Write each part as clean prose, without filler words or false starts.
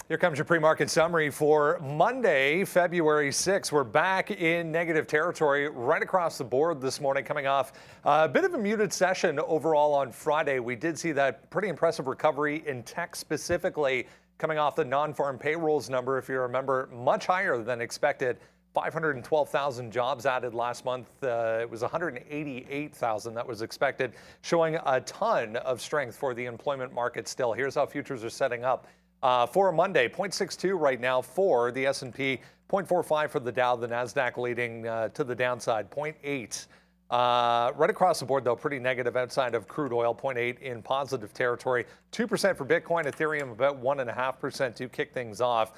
Here comes your pre-market summary for Monday, February 6th. We're back in negative territory right across the board this morning, coming off a bit of a muted session overall on Friday. We did see that pretty impressive recovery in tech specifically, coming off the non-farm payrolls number, if you remember, much higher than expected. 512,000 jobs added last month. It was 188,000 that was expected, showing a ton of strength for the employment market still. Here's how futures are setting up. For a Monday, 0.62 right now for the S&P, 0.45 for the Dow, the NASDAQ leading to the downside, 0.8. Right across the board, though, pretty negative outside of crude oil, 0.8 in positive territory. 2% for Bitcoin, Ethereum about 1.5% to kick things off.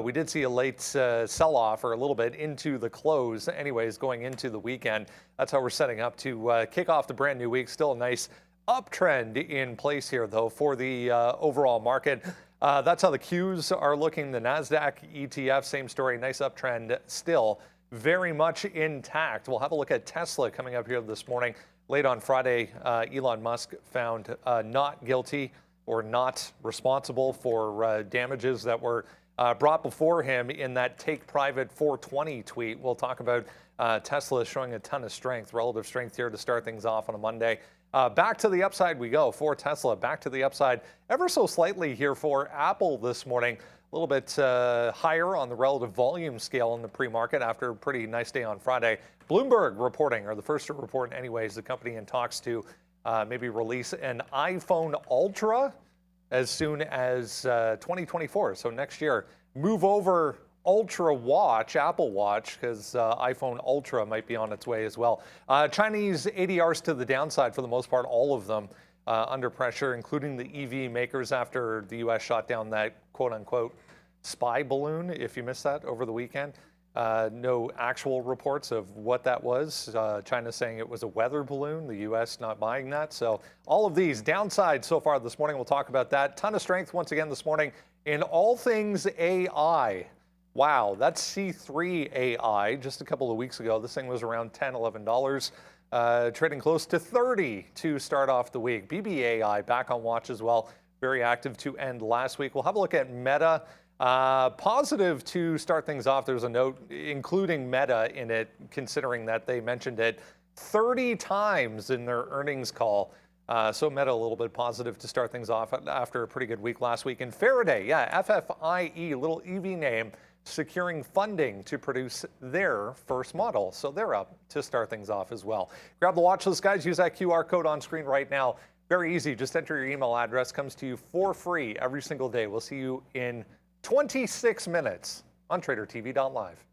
We did see a late sell-off or a little bit into the close anyways going into the weekend. That's how we're setting up to kick off the brand new week. Still a nice uptrend in place here, though, for the overall market. That's how the Qs are looking. The NASDAQ ETF, same story, nice uptrend still very much intact. We'll have a look at Tesla coming up here this morning. Late on Friday, Elon Musk found not guilty or not responsible for damages that were brought before him in that take private 420 tweet. We'll talk about Tesla showing a ton of strength, relative strength here to start things off on a Monday. Back to the upside we go for Tesla. Back to the upside ever so slightly here for Apple this morning. A little bit higher on the relative volume scale in the pre-market after a pretty nice day on Friday. Bloomberg reporting, or the first to report anyways, the company in talks to maybe release an iPhone Ultra as soon as 2024. So next year, move over Ultra Watch, Apple Watch, because iPhone Ultra might be on its way as well. Chinese ADRs to the downside for the most part, all of them under pressure, including the EV makers after the U.S. shot down that quote-unquote spy balloon, if you missed that over the weekend. No actual reports of what that was. China saying it was a weather balloon, the U.S. not buying that. So all of these downside so far this morning, we'll talk about that. Ton of strength once again this morning in all things AI. Wow, that's C3 AI. Just a couple of weeks ago, this thing was around $10, $11, trading close to 30 to start off the week. BBAI back on watch as well, very active to end last week. We'll have a look at Meta. Positive to start things off. There's a note including Meta in it, considering that they mentioned it 30 times in their earnings call. So Meta a little bit positive to start things off after a pretty good week last week. And Faraday, yeah, FFIE, little EV name, securing funding to produce their first model. So they're up to start things off as well. Grab the watch list, guys. Use that QR code on screen right now. Very easy. Just enter your email address. Comes to you for free every single day. We'll see you in 26 minutes on TraderTV.Live.